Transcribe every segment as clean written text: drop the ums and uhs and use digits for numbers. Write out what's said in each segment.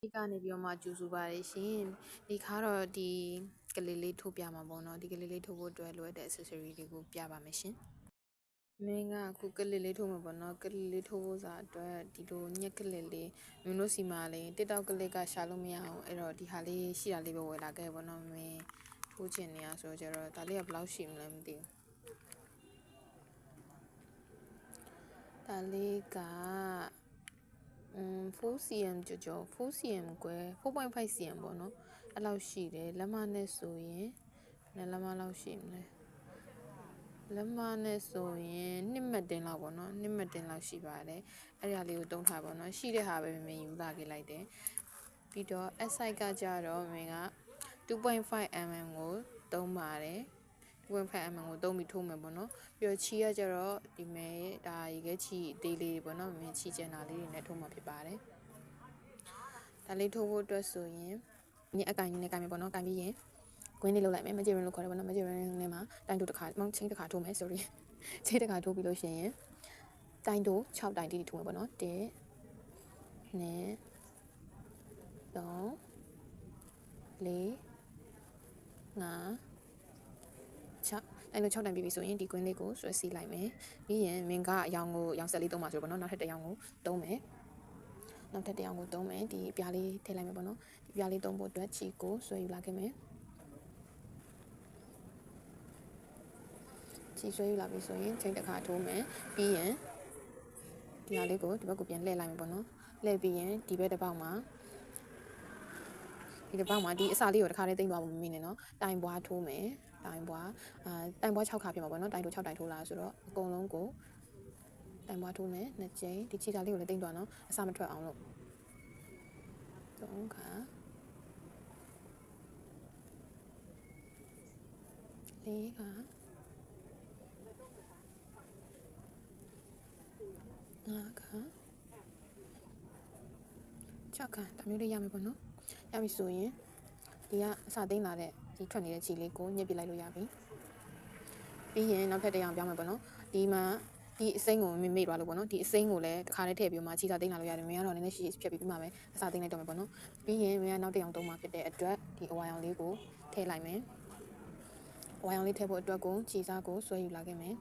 ဒီကနေပြီးတော့မှကျူစုပါတယ်ရှင်ဒီခါတော့ဒီကလေးလေးထုတ်ပြမှာပေါ့နော်ဒီကလေးလေးထုတ်ဖို့အတွက်လိုအပ်တဲ့ accessory တွေကိုပြပါမယ်ရှင်မင်းကအခုကလေးလေးထုတ်မှာပေါ့နော်ကလေးလေးထုတ်ဖို့စာအတွက်ဒီလိုညက်ကလေးလေးမင်းတို့စီမှာလေး TikTok ကလေးကရှာလို့မရအောင်အဲ့တော့ဒီဟာလေးရှိတာလေးပဲဝယ်လာခဲ့ပေါ့နော်မင်းထိုးချင်နေရဆိုတော့ကျတော့ဒါလေးကဘယ်လောက်ရှိမလဲမသိဘူးဒါလေးက4cm ကျော် 4cm ကွယ် 4.5cm ပေါ့နော်အဲ့လောက်ရှိတယ်လက်မနဲ့ဆိုရင်လက်မလောက်ရှိမလဲလက်မနဲ့ဆိုရင်2မတ်တင်လောက်ပေါ့နော်2မတ်တင်လောက်ရှိပါတယ်အဲ့ဒီဟာလေးကိုတုံးထားပေါ့နော်ရှိတဲ့ဟာပဲမင်းယူလာခဲ့လိုက်တယ်ပြီးတော့ S-side ကကြတော့မင်းက 2.5mm ကိုတုံးပါတယ် 2.5mm ကိုတုံးပြီးထိုးမယ်ပေါ့နော်ပြီးတော့ချီကကြတော့ဒီမဲ့ဒါရေခဲချီအသေးလေးပေါ့နော်မင်းချီကျန်တာလေးတွေနဲ့ထိုးမှာဖြစ်ပါတယ်ဒါလေးထိုးဖို့အတွက်ဆိုရင်ဒီအကင်နဲ့ကင်မယ်ပေါ့နော်ကင်ပြီးရင်ကွင်းလေးလောက်လိုက်မယ်မကြည့်ရင်လို့ခေါ်တယ်ပေါ့နော်မကြည့်ရင်နဲ့မှာတိုင်တိုးတစ်ခါမောင်းချင်းတစ်ခါထိုးမယ် sorry ချင်းတစ်ခါထိုးပြီးလို့ရှိရင်တိုင်တိုး6တိုင်တိတိထိုးမယ်ပေါ့နော်1 2 3 4 5 6တိုင်လို့6တိုင်ပြီးပြီဆိုရင်ဒီကွင်းလေးကိုဆွဲစီးလိုက်မယ်ပြီးရင်မင်းကအယောင်ကိုရောင်ဆက်လေးသုံးပါဆိုတော့ပေါ့နော်နောက်ထပ်တစ်ယောင်ကိုသုံးမယ်နောက်ထပ်တစ်ယောင်ကိုသုံးမယ်ဒီအပြားလေးထည့်လိုက်မယ်ပေါ့နော်ဒီပြားလေးသုံးဖို့အတွက်ချီကိုဆွဲယူလာခဲ့မယ်ချီဆွဲယူလာပြီဆိုရင်ချိန်တစ်ခါထိုးမယ်ပြီးရင်ဒီဟာလေးကိုဒီဘက်ကိုပြန်လှည့်လိုက်မယ်ပေါ့နော်လှည့်ပြီးရင်ဒီဘက်တစ်ပေါက်မှာဒီတစ်ပေါက်မှာဒီအစာလေးကိုတစ်ခါလေးသိမ့်သွားဖို့မမိနဲ့နော်တိုင်ပွားထိုးမယ်တိုင်ပွား6ခါဖြစ်မှာပေါ့နော်တိုင်တိုး6တိုင်ထိုးလာဆိုတော့အကုန်လုံးကိုတိုင်ပွားထိုးမယ်2ကြိမ်ဒီချီစာလေးကိုလည်းသိမ့်သွားနော်အစာမထွက်အောင်လို့3ခါ4ခါ5ခါ6ခါဒါမျိုးလေးရမယ်ပေါ့နော်ရပြီဆိုရင်ဒီကအစာသိမ်းလာတဲ့ဒီထွက်နေတဲ့ခြေလေးကိုညှစ်ပြလိုက်လို့ရပြီပြီးရင်နောက်ထပ်တစ်ယောက်ပြောင်းမယ်ပေါ့နော်ဒီမှာဒီအစိမ်းကိုမေ့သွားလို့ပေါ့နော်ဒီအစိမ်းကိုလည်းတစ်ခါတည်းထည့်ပြီးမှခြေစာသိမ်းလာလို့ရတယ်မင်းကတော့နည်းနည်းရှိဖြတ်ပြီးမှပဲအစာသိမ်းလိုက်တော့မယ်ပေါ့နော်ပြီးရင်မင်းကနောက်တစ်ယောက်သုံးမှာဖြစ်တဲ့အတွက်ဒီအဝါရောင်လေးကိုထည့်လိုက်မယ်အဝါရောင်လေးထည့်ဖို့အတွက်ကိုခြေစာကိုဆွဲယူလာခဲ့မယ်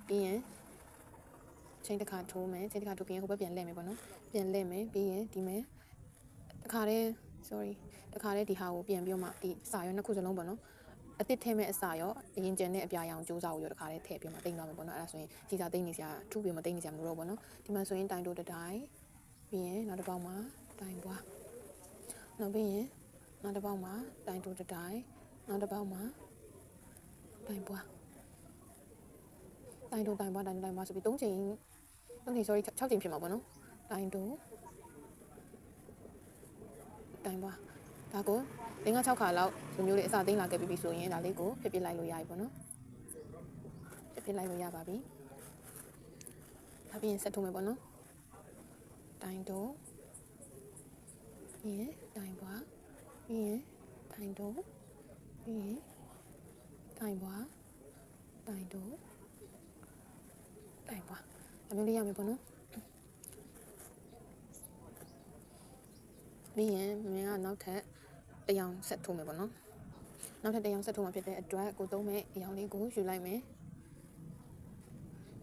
ပြီးရင်ချိန်တစ်ခါထိုးမယ်ချိန်တစ်ခါထိုးပြီးရင်ဟိုဘက်ပြန်လှည့်မယ်ပေါ့နော်ပြန်လှည့်မယ်ပြီးရင်ဒီမဲ့တစ်ခါတည်းဒီဟာကိုပြန်ပြီးမှဒီစာရောနှစ်ခုစလုံးပေါ့နော်အတစ်ထဲမဲ့အစာရောအရင်ကျန်တဲ့အပြာရောင်ကြိုးစားကိုရောတစ်ခါတည်းထည့်ပြီးမှတိမ့်သွားမယ်ပေါ့နော်အဲ့ဒါဆိုရင်ကြီးစာတိမ့်နေစရာထူပြီးမတိမ့်နေစရာမလိုတော့ပေါ့နော်ဒီမှာဆိုရင်တိုင်တိုးတစ်တိုင်းပြီးရင်နောက်တစ်ပေါက်မှာတိုင်ပွားနောက်ပြီးရင်နောက်တစ်ပေါက်မှာတိုင်တိုးတစ်တိုင်းနောက်တစ်ပေါက်မှာတိုင်ပွားတိုင်ပွားဆိုပြီး3ချိန် sorry 6ချိန်ဖြစ်မှာပေါ့နော်တိုင်တိုးတိုင်ပွားဒါကို5-6ခါလောက်ဒီမျိုးလေးအစာသိမ်းလာခဲ့ပြီဆိုရင်ဒါလေးကိုဖြည့်ပြလိုက်လို့ရပြီပေါ့နော်ဖြည့်လိုက်လို့ရပါပြီဒါပြီးရင်ဆက်ထိုးမယ်ပေါ့နော်တိုင်တိုးပြီးရင်တိုင်ပွားပြီးရင်တိုင်တိုးပြီးရင်တိုင်ပွားတိုင်တိုးတိုင်ပွားဒါမျိုးလေးရမယ်ပေါ့နော်ပြီးရင်မင်းကနောက်ထပ်တစ်ယောင်ဆက်ထိုးမယ်ပေါ့နော်နောက်ထပ်တစ်ယောင်ဆက်ထိုးမှာဖြစ်တဲ့အတွက်ကိုသုံးမဲ့အယောင်လေးကိုယူလိုက်မယ်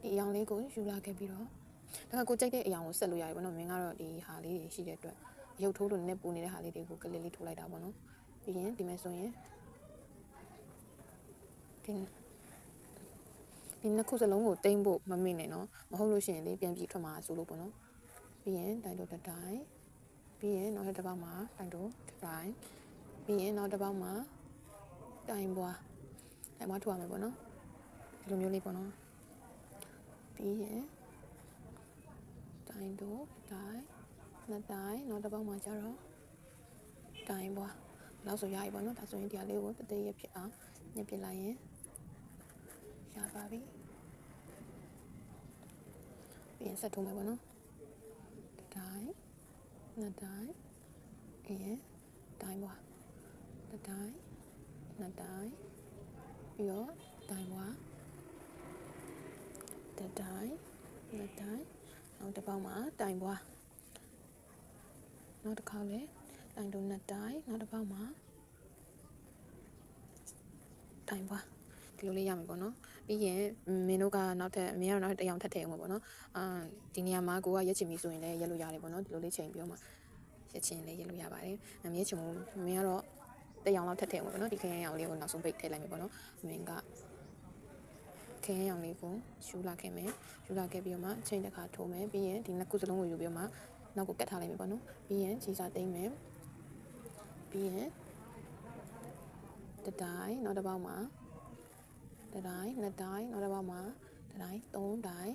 ဒီအယောင်လေးကိုယူလာခဲ့ပြီးတော့ဒါကကိုကြိုက်တဲ့အယောင်ကိုဆက်လို့ရတယ်ပေါ့နော်မင်းကတော့ဒီဟာလေးတွေရှိတဲ့အတွက်ရုပ်ထိုးလို့နဲ့ပူနေတဲ့ဟာလေးတွေကိုကလေးလေးထိုးလိုက်တာပေါ့နော်ပြီးရင်ဒီမဲ့ဆိုရင်ဒီနှစ်ခုစလုံးကိုတိမ့်ဖို့မမေ့နဲ့နော်မဟုတ်လို့ရှိရင်လေပြန်ပြီးထွက်မှာဆိုလို့ပေါ့နော်ပြီးရင်တိုင်တိုးတစ်တိုင်းပြီးရင်နောက်တစ်ပေါက်မှာတိုင်တိုးတစ်တိုင်းပြီးရင်နောက်တစ်ပေါက်မှာတိုင်ပွားထိုးရမယ်ပေါ့နော်ဒီလိုမျိုးလေးပေါ့နော်ပြီးရင်တိုင်တိုးတိုင်းနှစ်တိုင်းနောက်တစ်ပေါက်မှာကျတော့တိုင်ပွားနောက်ဆိုရပြီပေါ့နော်ဒါဆိုရင်ဒီဟာလေးကိုတသေးရဖြစ်အောင်ညှစ်ပြလိုက်ရင်ရပါပြီပြီးရင်ဆက်ထိုးမယ်ပေါ့နော်တိုင်းနှစ်တိုင်းပြီးရင်တိုင်ပွားတစ်တိုင်းနှစ်တိုင်းပြီးတော့တိုင်ပွားတစ်တိုင်းနှစ်တိုင်းနောက်တစ်ပေါက်မှာတိုင်ပွား နောက်တစ်ခါလဲတိုင်တို့နှစ်တိုင်းနောက်တစ်ပေါက်မှာတိုင်ပွားဒီလိုလေးရမယ်ပေါ့နော်ပြီးရင်မင်းတို့ကနောက်ထပ်မင်းကတော့နောက်တစ်ယောက်ထပ်ထည့်အောင်ပေါ့နော်ဒီနေရာမှာကိုကရက်ချင်ပြီဆိုရင်လည်းရက်လို့ရတယ်ပေါ့နော်ဒီလိုလေးချိန်ပြီးတော့မှရက်ချင်လည်းရက်လို့ရပါတယ်မင်းချင်မင်းကတော့တစ်ယောက်လောက်ထပ်ထည့်အောင်ပေါ့နော်ဒီခရင်ရောင်လေးကိုနောက်ဆုံးပိတ်ထည့်လိုက်မယ်ပေါ့နော်မင်းကခရင်ရောင်လေးကိုယူလာခဲ့မယ်ယူလာခဲ့ပြီးတော့မှချိန်တစ်ခါထိုးမယ်ပြီးရင်ဒီနှစ်ခုစလုံးကိုယူပြီးတော့မှနောက်ကိုကတ်ထားလိုက်မယ်ပေါ့နော်ပြီးရင်ခြေစာသိမ်းမယ်ပြီးရင်တတိုင်းနောက်တစ်ပေါက်မှာတတိုင်းနှစ်တိုင်းနောက်တစ်ပေါက်မှာတတိုင်းသုံးတိုင်း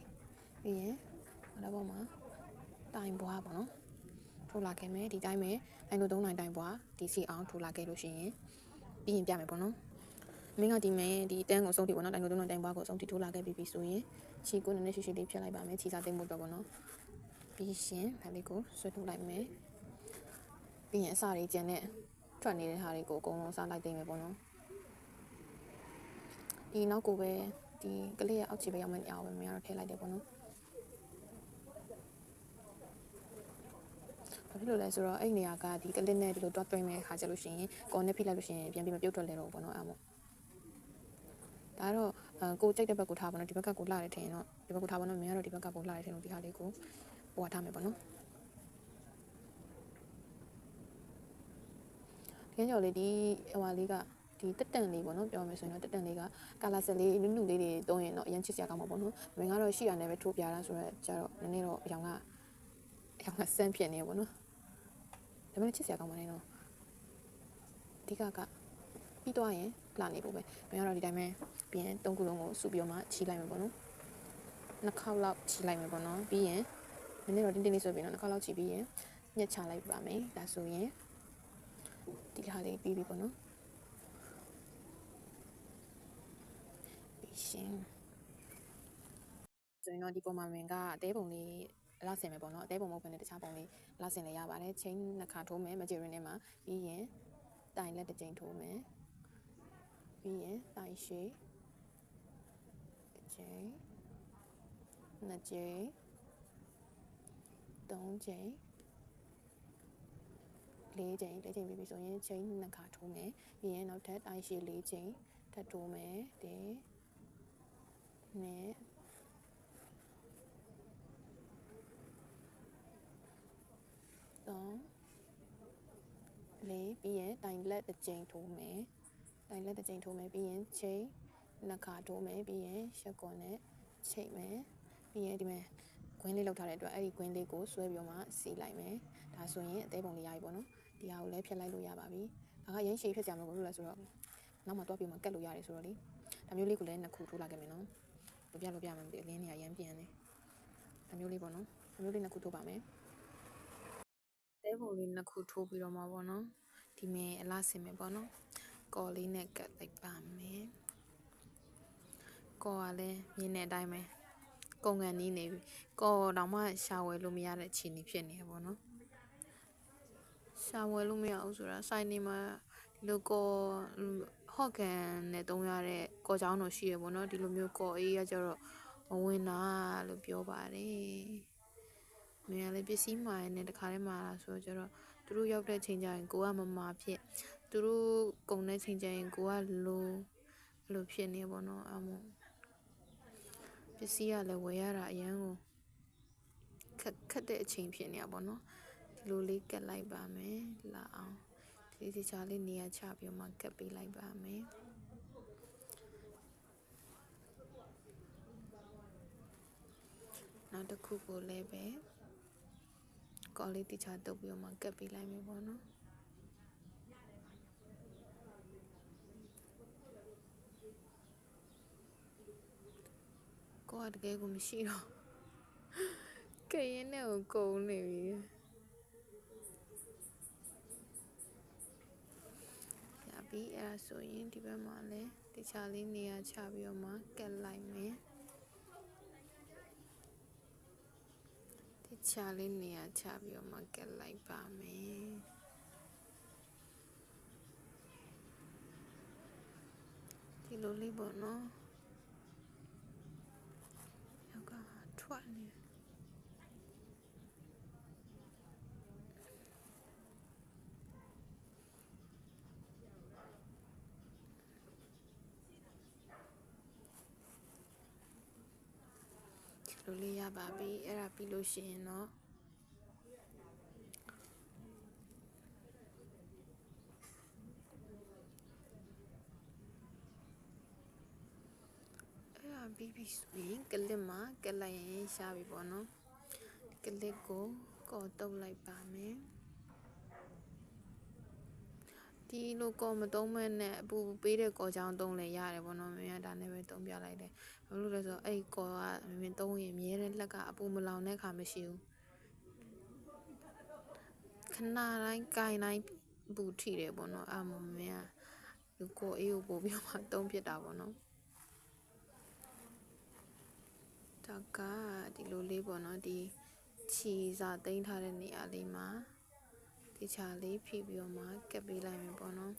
ပြီးရင်နောက်တစ်ပေါက်မှာတိုင်ပွားပေါ့နော်ထိုးလာခဲ့မယ်ဒီတိုင်းပဲတိုင်တို့သုံးတိုင်းတိုင်ပွားဒီစီအောင်ထိုးလာခဲ့လို့ရှိရင်ပြီးရင်ပြမယ်ပေါ့နော်မင်းကဒီမဲဒီတန်းကိုစုပ်တီပေါ့နော်တိုင်တို့သုံးတိုင်းတိုင်ပွားကိုစုပ်တီထိုးလာခဲ့ပြီဆိုရင်ခြေကိုနည်းနည်းရှိရှိလေးဖြတ်လိုက်ပါမယ်ခြေစာသိမ်းဖို့တော့ပေါ့နော်ပြီးရှင်ဒါလေးကိုဆွဲထုတ်လိုက်မယ်ပြီးရင်အစာတွေကျန်တဲ့ထွက်နေတဲ့ဟာတွေကိုအကုန်လုံးစားလိုက်သိမ်းမယ်ပေါ့နော်ဒီနောက်ကိုပဲဒီကလေးရဲ့အောက်ခြေပဲရောက်မယ့်နေရာကိုပဲမင်းကတော့ထည့်လိုက်တယ်ပေါ့နော်ဘာဖြစ်လို့လဲဆိုတော့အဲ့နေရာကဒီကလစ်နဲ့ဒီလိုတွားသွင်းမဲ့ခါကြလို့ရှိရင်ကော်နဲ့ဖိလိုက်လို့ရှိရင်ပြန်ပြီးမပြုတ်ထွက်လဲတော့ပေါ့နော်အဲ့မို့ဒါတော့ကိုကြိုက်တဲ့ဘက်ကိုထားပါတော့ဒီဘက်ကကိုလှတယ်ထင်ရင်တော့ဒီဘက်ကိုထားပါတော့မင်းကတော့ဒီဘက်ကကိုလှတယ်ထင်လို့ဒီဟာလေးကိုဟိုထားမယ်ပေါ့နော်ဒီကြော်လေးဒီဟိုဟာလေးကဒီတက်တန်လေးပေါ့နော်ပြောမယ်ဆိုရင်တော့တက်တန်လေးကကာလာဆက်လေးနုနုလေးတွေတုံးရင်တော့အရင်ချစ်စရာကောင်းမှာပေါ့နော်မင်းကတော့ရှိရနေပဲထိုးပြတာဆိုတော့ကျတော့နည်းနည်းတော့အယောင်ကစမ်းဖြစ်နေပေါ့နော်ဒါပေမဲ့ချစ်စရာကောင်းပါနဲ့နော်အဓိကပြီးသွားရင်လာနေဖို့ပဲမင်းကတော့ဒီတိုင်းပဲပြီးရင်သုံးခုလုံးကိုစုပြီးတော့မှချီလိုက်မယ်ပေါ့နော်နှစ်ခေါက်လောက်ချီလိုက်မယ်ပေါ့နော်ပြီးရင်နည်းနည်းတော့တင်းတင်းလေးဆိုပြီးတော့နှစ်ခေါက်လောက်ချီပြီးရင်ညှက်ချလိုက်ပါမယ်ဒါဆိုရင်ဒီဟာလေးပြီးပြီပေါ့နော်ပြီးရှင်ဆိုရင်တော့ဒီပုံမှာမင်းကအသေးပုံလေးလာဆင်မယ်ပေါ့နော်အသေးပုံမဟုတ်ဘဲနဲ့တခြားပုံလေးလာဆင်လည်းရပါတယ်ချင်းနှစ်ခါထိုးမယ်မဂျီရင်းထဲမှာပြီးရင်တိုင်လက်တစ်ကြိမ်ထိုးမယ်ပြီးရင်တိုင်ရှည်တစ်ကြိမ်နှစ်ကြိမ်သုံးကြိမ်လေးကြိမ်ပြီးပြီဆိုရင်ချင်းနှစ်ခါထိုးမယ်ပြီးရင်နောက်ထပ်တိုင်ရှည်လေးကြိမ်ထပ်ထိုးမယ်ဒီနဲ့လေးပြီးရင်တိုင်လက်တစ်ကြိမ်ထိုးမယ်တိုင်လက်တစ်ကြိမ်ထိုးမယ်ပြီးရင်ချိန်နှစ်ခါထိုးမယ်ပြီးရင်ရှက်ကွန်နဲ့ချိတ်မယ်ပြီးရင်ဒီမှာကွင်းလေးလောက်ထားတဲ့အတွက်အဲ့ဒီကွင်းလေးကိုဆွဲပြီးတော့မှစီလိုက်မယ်ဒါဆိုရင်အသေးပုံလေးရပြီပေါ့နော်ဒီဟာကိုလည်းဖြတ်လိုက်လို့ရပါပြီဒါကရင်းရှည်ဖြတ်ကြမှာလို့လဲဆိုတော့နောက်မှတွားပြီးမှကတ်လို့ရတယ်ဆိုတော့လေဒါမျိုးလေးကိုလည်းနှစ်ခုထိုးလာခဲ့မယ်နော်လိုပြမယ်မသိအလင်းနေရရမ်းပြန်နေဒါမျိုးလေးပေါ့နော်ဒါမျိုးလေးနှစ်ခုထိုးပါမယ်တဲပုံလေးနှစ်ခုထိုးပြီးတော့မှာပေါ့နော်ဒီမဲ့အလားစင်မယ်ပေါ့နော်ကော်လေးနဲ့ကတ်လိုက်ပါမယ်ကော်ကလည်းမြင်းတဲ့အတိုင်းပဲကုန်ကန်နီးနေပြီကော်တော့မှရှာဝယ်လို့မရတဲ့အခြေအနေဖြစ်နေရပေါ့နော်ရှာဝယ်လို့မရဘူးဆိုတာစိုက်နေမှာဒီလိုကော်ဟော့ကန်နဲ့တုံးရတဲ့ကော်ချောင်းတော့ရှိရပေါ့နော်ဒီလိုမျိုးကော်အေးရကြတော့မဝင်တာလို့ပြောပါတယ်မင်းကလည်းပစ္စည်းမှာနဲ့တခါတည်းမှာလာဆိုကြတော့သူတို့ရောက်တဲ့ချိန်ကျရင်ကိုကမမာဖြစ်သူတို့ကုန်တဲ့ချိန်ကျရင်ကိုကလိုဖြစ်နေပေါ့နော်အမို့ပစ္စည်းကလည်းဝယ်ရတာအရန်ကိုခက်တဲ့အချိန်ဖြစ်နေတာပေါ့နော်ဒီလိုလေးကတ်လိုက်ပါမယ်လာအောင်ဒီချာလေးနေရာချပြီးမှကတ်ပေးလိုက်ပါမယ်နောက်တစ်ခုကိုလည်းပဲကော်လေးတိချာတုပ်ပြီးမှကတ်ပေးလိုက်မယ်ပေါ့နော်ကိုကတကယ်ကိုမရှိတော့ကရင်နဲ့ကိုကုန်နေပြီရပြီအဲ့ဒါဆိုရင်ဒီဘက်မှာလည်းတိချာလေးနေရာချပြီးတော့မှကတ်လိုက်မယ်တိချာလေးနေရာချပြီးတော့မှကတ်လိုက်ပါမယ်ဒီလိုလေးပေါ့နော်ယောက်ကထွက်နေ လိုလေးရပါပြီအဲ့ဒါပြီးလို့ရှိရင်တော့ပြီးပြီဆိုရင်ကလစ်မှာကက်လိုက်ရင်ရှားပြီပေါ့နော်ကလစ်ကိုကော်တုပ်လိုက်ပါမယ်ဒီလိုကော်မသုံးမဲ့နဲ့အပူပေးတဲ့ကော်ချောင်းသုံးလဲရတယ်ပေါ့နော်မင်းကဒါနဲ့ပဲသုံးပြလိုက်တယ်ဘာလို့လဲဆိုတော့အဲ့ကော်ကမင်းသုံးရင်မြဲတဲ့လက်ကအပူမလောင်တဲ့ခါမရှိဘူးခဏတိုင်းကိုင်တိုင်းပူထိတယ်ပေါ့နော်အမမင်းကဒီကော်အေးကိုပို့ပြီးမှသုံးဖြစ်တာပေါ့နော်ဒါကဒီလိုလေးပေါ့နော်ဒီခြီစာသိမ်းထားတဲ့နေရာလေးမှာဒီချာလေးဖြီးပြီးတော့မှကပ်ပေးလိုက်မယ်ပေါ့နော်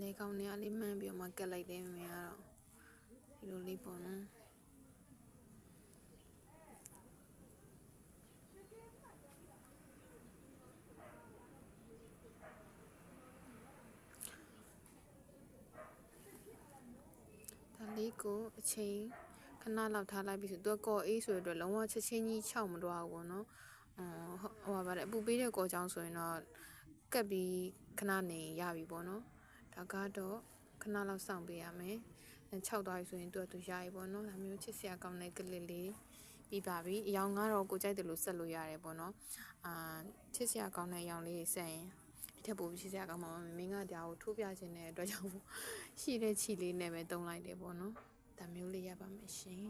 လေကောင်းနေရာလေးမှန်းပြီးတော့မှကပ်လိုက်တယ်မင်းကတော့ဒီလိုလေးပေါ့နော်ဒါလေးကိုအချိန်ခဏလောက်ထားလိုက်ပြီးဆိုတော့ကော်အေးဆိုရတော့လုံးဝချက်ချင်းကြီးခြောက်မသွားဘူးပေါ့နော်ဟိုပါတဲ့အပူပေးတဲ့ကော်ချောင်းဆိုရင်တော့ကပ်ပြီးခဏနေရပြီပေါ့နော်ဒါကတော့ခဏလောက်စောင့်ပေးရမယ်6သွားပြီဆိုရင်သူရပြီပေါ့နော်ဒါမျိုးချစ်စရာကောင်းတဲ့ကလစ်လေးပြီးပါပြီအယောင်ကတော့ကိုကြိုက်တယ်လို့ဆက်လို့ရတယ်ပေါ့နော်ချစ်စရာကောင်းတဲ့အယောင်လေးဆက်ရင်ဒီထက်ပိုပြီးချစ်စရာကောင်းမှာမင်းကဒါကိုထိုးပြခြင်းတဲ့အတွက်ကြောင့်ရှိတဲ့ချီလေးနဲ့ပဲတုံးလိုက်တယ်ပေါ့နော်ဒါမျိုးလေးရပါမယ်ရှင်